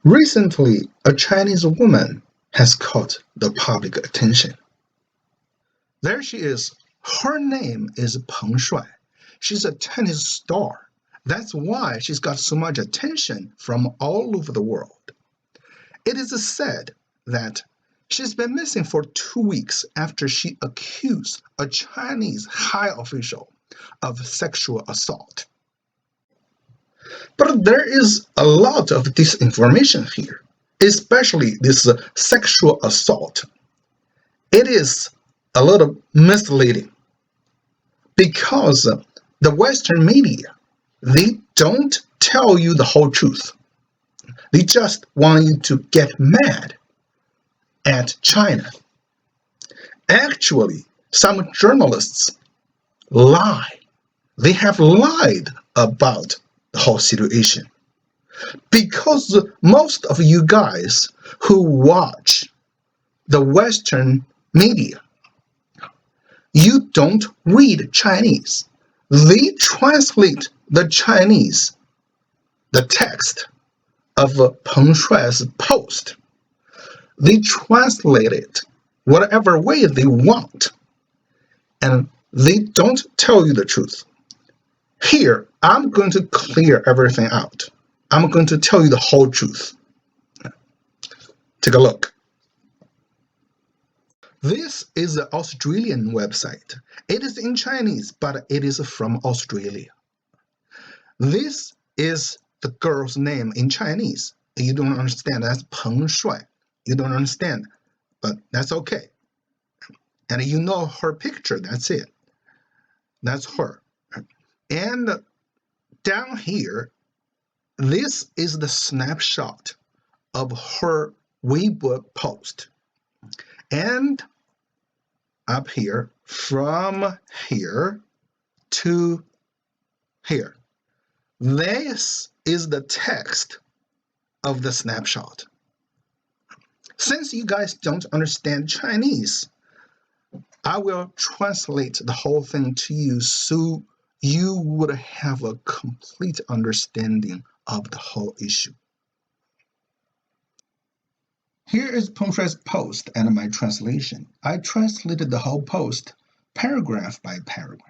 Recently, a Chinese woman has caught the public attention. There she is. Her name is Peng Shuai. She's a tennis star. That's why she's got so much attention from all over the world. It is said that she's been missing for 2 weeks after she accused a Chinese high official of sexual assault. But there is a lot of disinformation here, especially this sexual assault. It is a little misleading because the Western media, they don't tell you the whole truth. They just want you to get mad at China. Actually, some journalists lie. They have lied about the whole situation. Because most of you guys who watch the Western media, you don't read Chinese. They translate the Chinese, the text of Peng Shuai's post. They translate it whatever way they want, and they don't tell you the truth. Here, I'm going to clear everything out. I'm going to tell you the whole truth. Take a look. This is the Australian website. It is in Chinese, but it is from Australia. This is the girl's name in Chinese. You don't understand. That's Peng Shuai. You don't understand, but that's okay. And you know her picture. That's it. That's her. And down here, this is the snapshot of her Weibo post. And up here, from here to here, this is the text of the snapshot. Since you guys don't understand Chinese, I will translate the whole thing to you so you would have a complete understanding of the whole issue. Here is Peng Shuai's post and my translation. I translated the whole post paragraph by paragraph.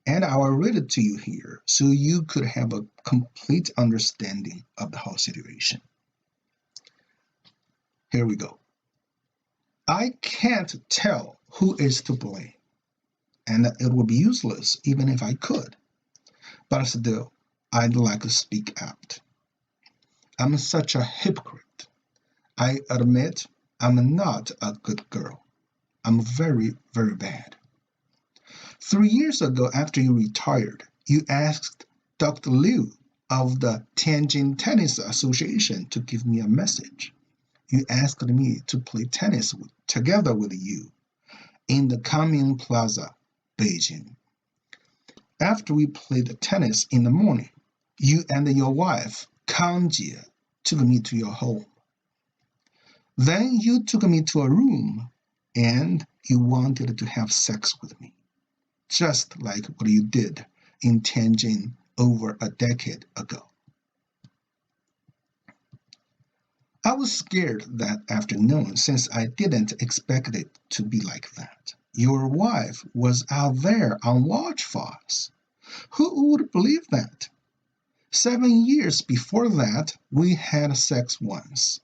And I will read it to you here so you could have a complete understanding of the whole situation. Here we go. I can't tell who is to blame, and it would be useless even if I could. But still, I'd like to speak out. I'm such a hypocrite. I admit I'm not a good girl. I'm very, very bad. 3 years ago, after you retired, you asked Dr. Liu of the Tianjin Tennis Association to give me a message. You asked me to play tennis together with you in the Kangming Plaza, Beijing. After we played tennis in the morning, you and your wife, Kang Jie, took me to your home. Then you took me to a room and you wanted to have sex with me, just like what you did in Tianjin over a decade ago. I was scared that afternoon since I didn't expect it to be like that. Your wife was out there on watch for us. Who would believe that? 7 years before that, we had sex once.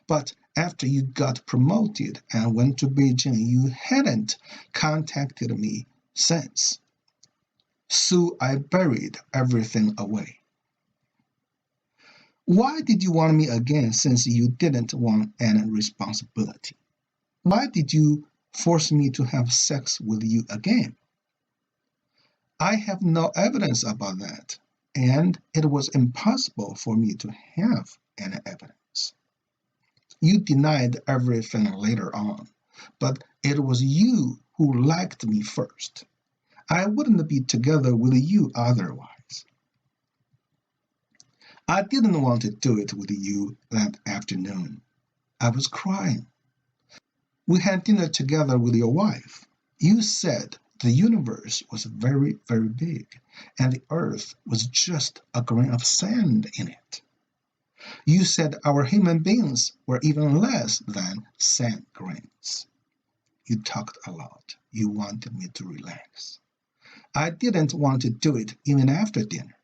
But after you got promoted and went to Beijing, you hadn't contacted me since. So I buried everything away. Why did you want me again since you didn't want any responsibility? Why did you force me to have sex with you again? I have no evidence about that, and it was impossible for me to have any evidence. You denied everything later on, but it was you who liked me first. I wouldn't be together with you otherwise. I didn't want to do it with you that afternoon. I was crying. We had dinner together with your wife. You said the universe was very, very big, and the earth was just a grain of sand in it. You said our human beings were even less than sand grains. You talked a lot. You wanted me to relax. I didn't want to do it even after dinner.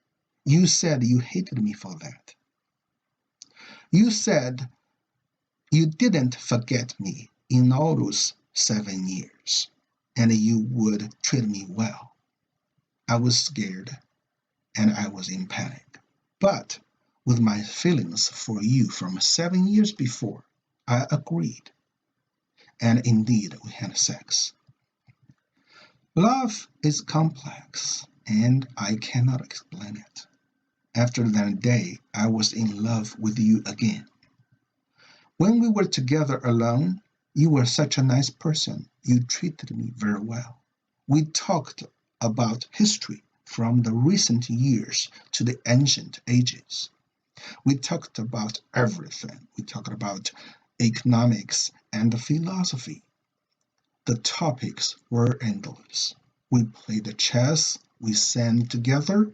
You said you hated me for that. You said you didn't forget me in all those 7 years, and you would treat me well. I was scared, and I was in panic. But with my feelings for you from 7 years before, I agreed, and indeed we had sex. Love is complex, and I cannot explain it. After that day, I was in love with you again. When we were together alone, you were such a nice person. You treated me very well. We talked about history from the recent years to the ancient ages. We talked about everything. We talked about economics and philosophy. The topics were endless. We played chess, we sang together,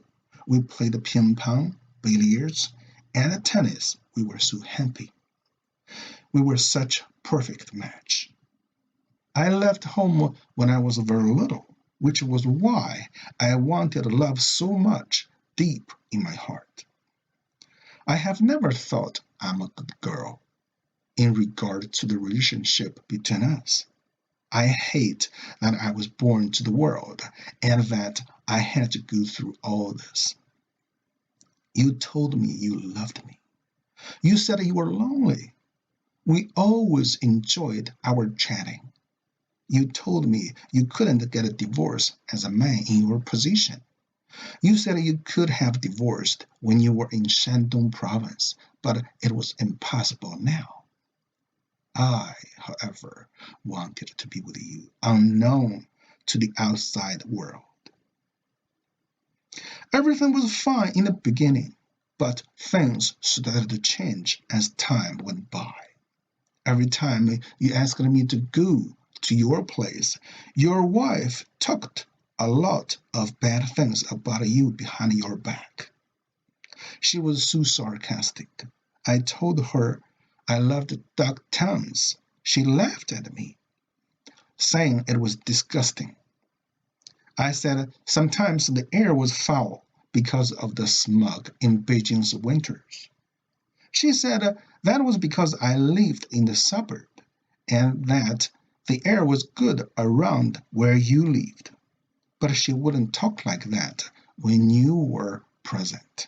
we played ping pong, billiards, and tennis. We were so happy. We were such a perfect match. I left home when I was very little, which was why I wanted love so much deep in my heart. I have never thought I'm a good girl in regard to the relationship between us. I hate that I was born to the world and that I had to go through all this. You told me you loved me. You said you were lonely. We always enjoyed our chatting. You told me you couldn't get a divorce as a man in your position. You said you could have divorced when you were in Shandong province, but it was impossible now. I, however, wanted to be with you, unknown to the outside world. Everything was fine in the beginning, but things started to change as time went by. Every time you asked me to go to your place, your wife talked a lot of bad things about you behind your back. She was so sarcastic. I told her I loved duck tongues. She laughed at me, saying it was disgusting. I said sometimes the air was foul because of the smog in Beijing's winters. She said that was because I lived in the suburb and that the air was good around where you lived. But she wouldn't talk like that when you were present.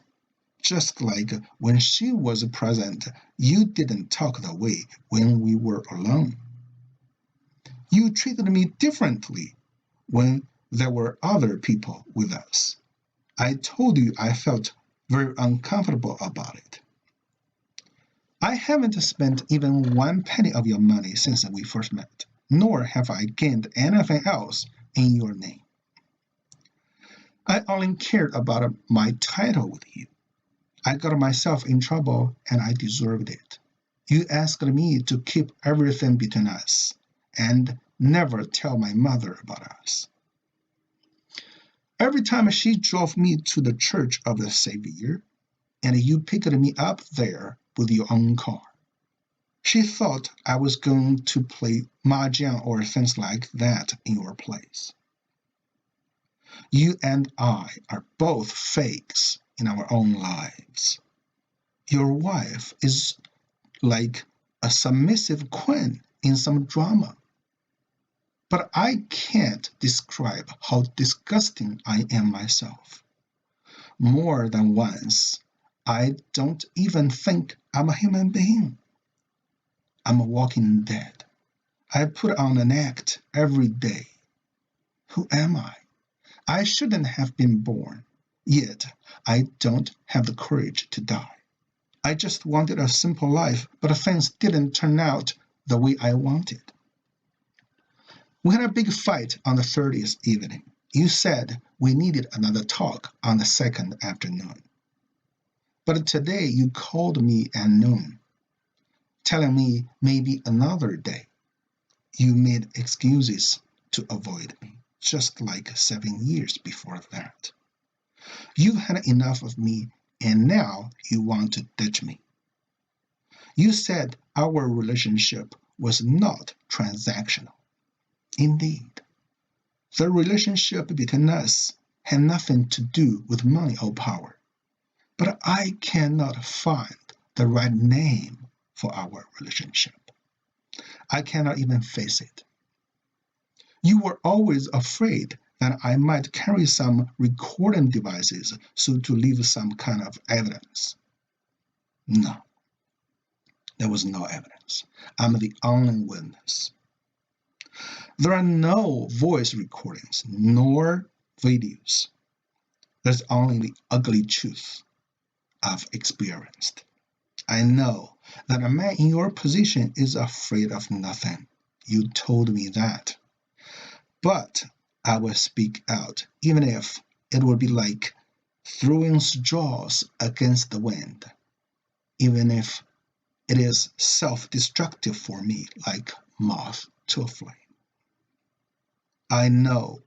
Just like when she was present, you didn't talk that way when we were alone. You treated me differently when there were other people with us. I told you I felt very uncomfortable about it. I haven't spent even one penny of your money since we first met, nor have I gained anything else in your name. I only cared about my title with you. I got myself in trouble and I deserved it. You asked me to keep everything between us and never tell my mother about us. Every time she drove me to the Church of the Savior, and you picked me up there with your own car, she thought I was going to play mahjong or things like that in your place. You and I are both fakes in our own lives. Your wife is like a submissive queen in some drama. But I can't describe how disgusting I am myself. More than once, I don't even think I'm a human being. I'm a walking dead. I put on an act every day. Who am I? I shouldn't have been born, yet I don't have the courage to die. I just wanted a simple life, but things didn't turn out the way I wanted. We had a big fight on the 30th evening. You said we needed another talk on the second afternoon. But today you called me at noon, telling me maybe another day. You made excuses to avoid me, just like 7 years before that. You've had enough of me, and now you want to ditch me. You said our relationship was not transactional. Indeed, the relationship between us had nothing to do with money or power. But I cannot find the right name for our relationship. I cannot even face it. You were always afraid that I might carry some recording devices so to leave some kind of evidence. No, there was no evidence. I'm the only witness. There are no voice recordings nor videos. There's only the ugly truth I've experienced. I know that a man in your position is afraid of nothing. You told me that. But I will speak out, even if it would be like throwing straws against the wind, even if it is self-destructive for me, like moth to a flame. I know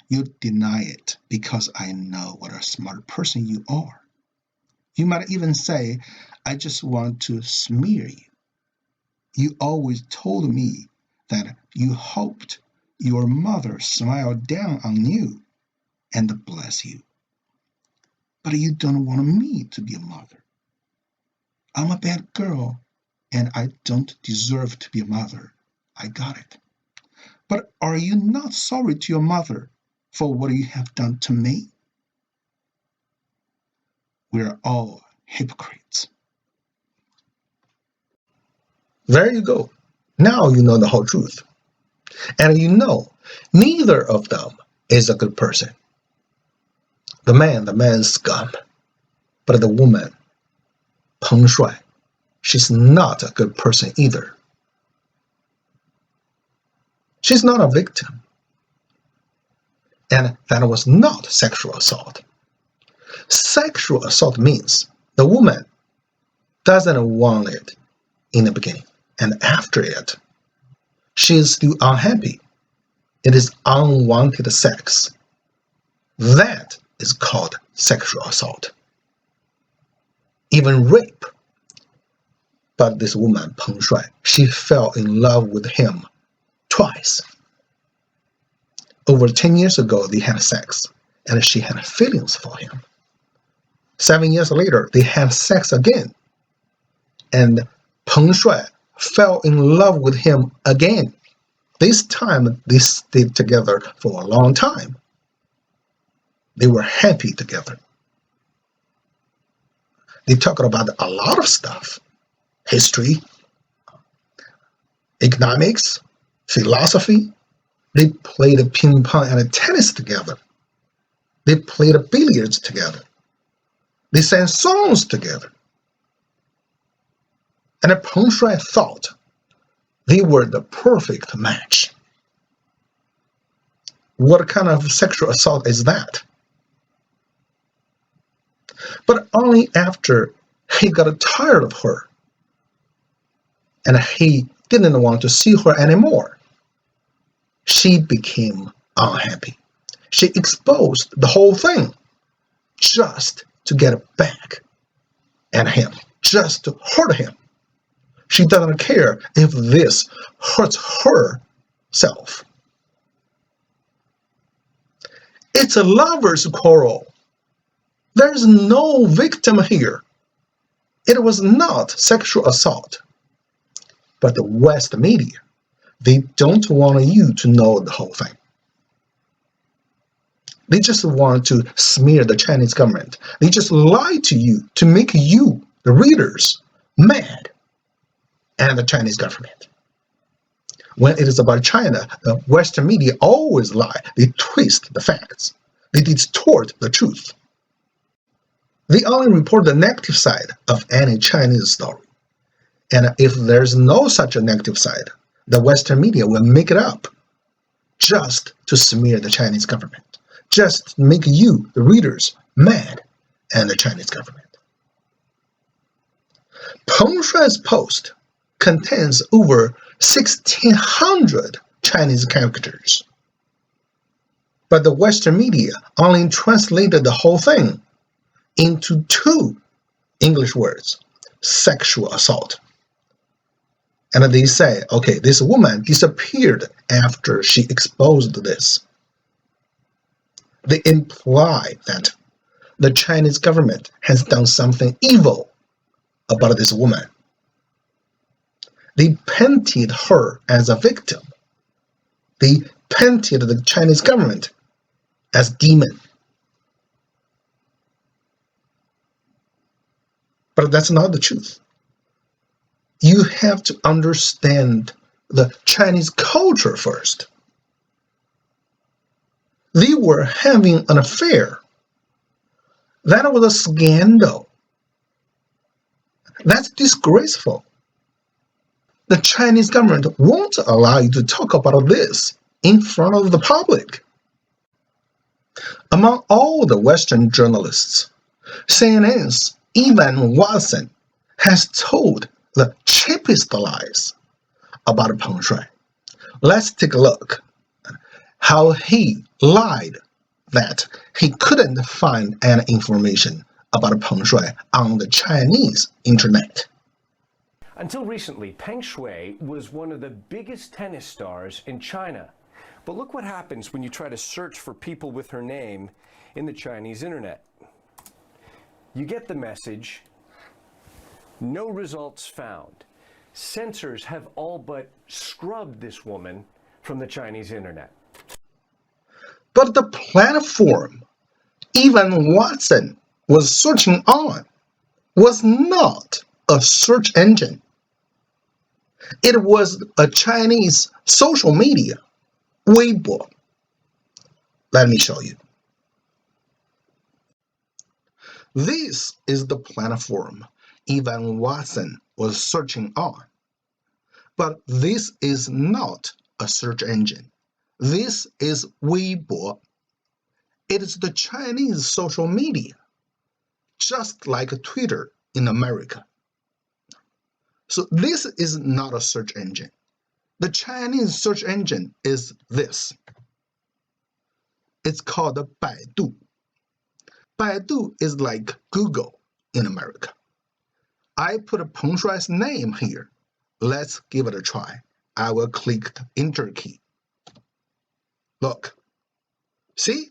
you deny it because I know what a smart person you are. You might even say, I just want to smear you. You always told me that you hoped your mother smiled down on you and bless you. But you don't want me to be a mother. I'm a bad girl and I don't deserve to be a mother. I got it. But are you not sorry to your mother for what you have done to me? We're all hypocrites. There you go. Now you know the whole truth. And you know, neither of them is a good person. The man's scum. But the woman, Peng Shuai, she's not a good person either. She's not a victim. And that was not sexual assault. Sexual assault means the woman doesn't want it in the beginning. And after it, she is still unhappy. It is unwanted sex. That is called sexual assault. Even rape. But this woman, Peng Shuai, she fell in love with him twice. Over 10 years ago, they had sex, and she had feelings for him. 7 years later, they had sex again, and Peng Shuai fell in love with him again. This time, they stayed together for a long time. They were happy together. They talked about a lot of stuff. History, economics, philosophy. They played ping pong and tennis together. They played billiards together. They sang songs together. And Peng Shuai thought they were the perfect match. What kind of sexual assault is that? But only after he got tired of her and he didn't want to see her anymore, she became unhappy. She exposed the whole thing just to get back at him, just to hurt him. She doesn't care if this hurts herself. It's a lover's quarrel. There's no victim here. It was not sexual assault. But the West media, they don't want you to know the whole thing. They just want to smear the Chinese government. They just lie to you to make you, the readers, mad at the Chinese government. When it is about China, the Western media always lie. They twist the facts. They distort the truth. They only report the negative side of any Chinese story. And if there's no such a negative side, the Western media will make it up just to smear the Chinese government, just to make you, the readers, mad at the Chinese government. Peng Shuai's post contains over 1,600 Chinese characters. But the Western media only translated the whole thing into 2 English words: sexual assault And they say, okay, this woman disappeared after she exposed this. They imply that the Chinese government has done something evil about this woman. They painted her as a victim. They painted the Chinese government as demon. But that's not the truth. You have to understand the Chinese culture first. They were having an affair. That was a scandal. That's disgraceful. The Chinese government won't allow you to talk about this in front of the public. Among all the Western journalists, CNN's Evan Watson has told the cheapest lies about Peng Shuai. Let's take a look at how he lied that he couldn't find any information about Peng Shuai on the Chinese internet. Until recently, Peng Shuai was one of the biggest tennis stars in China. But look what happens when you try to search for people with her name in the Chinese internet. You get the message, no results found. Censors have all but scrubbed this woman from the Chinese internet. But the platform Evan Watson was searching on was not a search engine. It was a Chinese social media, Weibo. Let me show you. This is the platform Evan Watson was searching on. But this is not a search engine. This is Weibo. It is the Chinese social media, just like Twitter in America. So this is not a search engine. The Chinese search engine is this. It's called Baidu. Baidu is like Google in America. I put Peng Shuai's name here. Let's give it a try. I will click the Enter key. Look. See?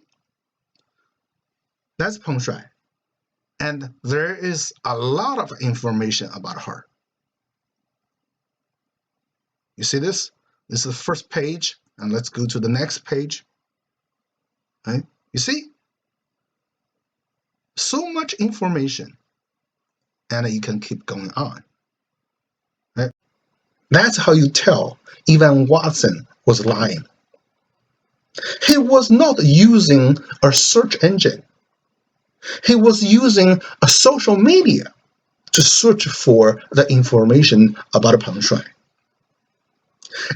That's Peng Shuai. And there is a lot of information about her. You see this? This is the first page, and let's go to the next page. Right? You see? So much information, and you can keep going on. Right? That's how you tell Evan Watson was lying. He was not using a search engine. He was using a social media to search for the information about Peng Shuai.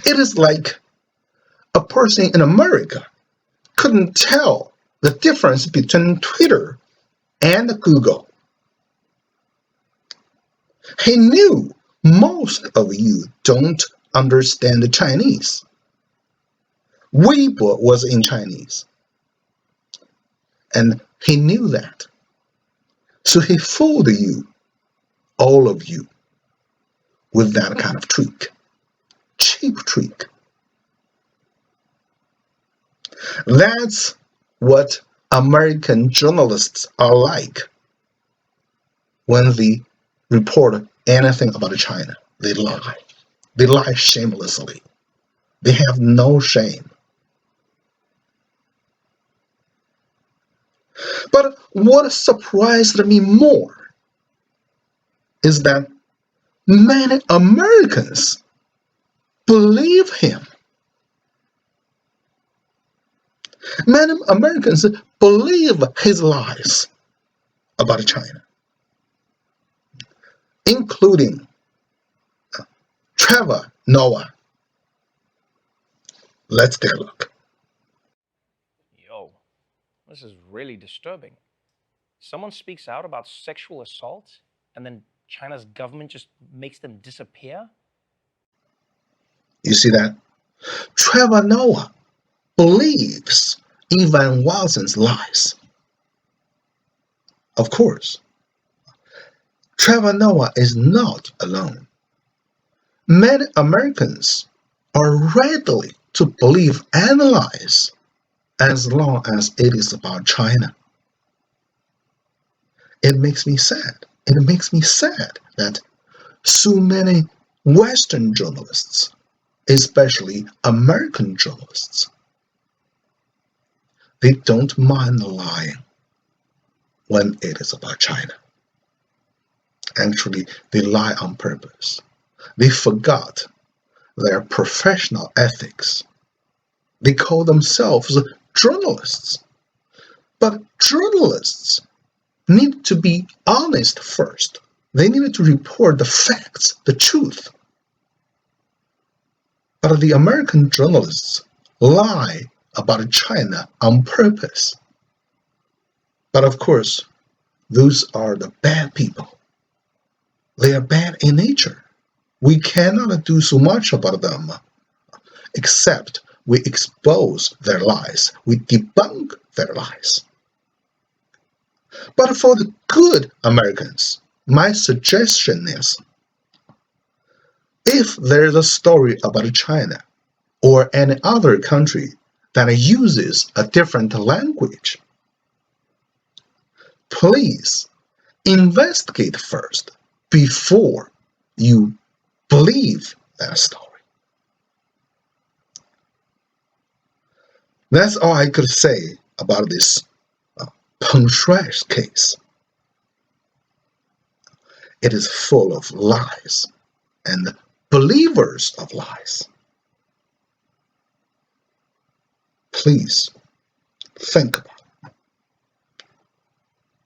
It is like a person in America couldn't tell the difference between Twitter and Google. He knew most of you don't understand Chinese. Weibo was in Chinese, and he knew that. So he fooled you, all of you, with that kind of trick. Cheap trick. That's what American journalists are like when they report anything about China. They lie. They lie shamelessly. They have no shame. But what surprised me more is that many Americans believe him. Many Americans believe his lies about China, including Trevor Noah. Let's take a look. Yo, this is really disturbing. Someone speaks out about sexual assault, and then China's government just makes them disappear? You see that? Trevor Noah believes Evan Watson's lies. Of course, Trevor Noah is not alone. many Americans are ready to believe any lies as long as it is about China. It makes me sad. It makes me sad that so many Western journalists, especially American journalists, they don't mind lying when it is about China. Actually, they lie on purpose. They forgot their professional ethics. They call themselves journalists. But journalists need to be honest first. They need to report the facts, the truth. But the American journalists lie about China on purpose. But of course, those are the bad people. They are bad in nature. We cannot do so much about them, except we expose their lies, we debunk their lies. But for the good Americans, my suggestion is, if there's a story about China or any other country that uses a different language, please investigate first before you believe that story. That's all I could say about this Peng Shuai case. It is full of lies and believers of lies. Please think about it.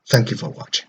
Thank you for watching.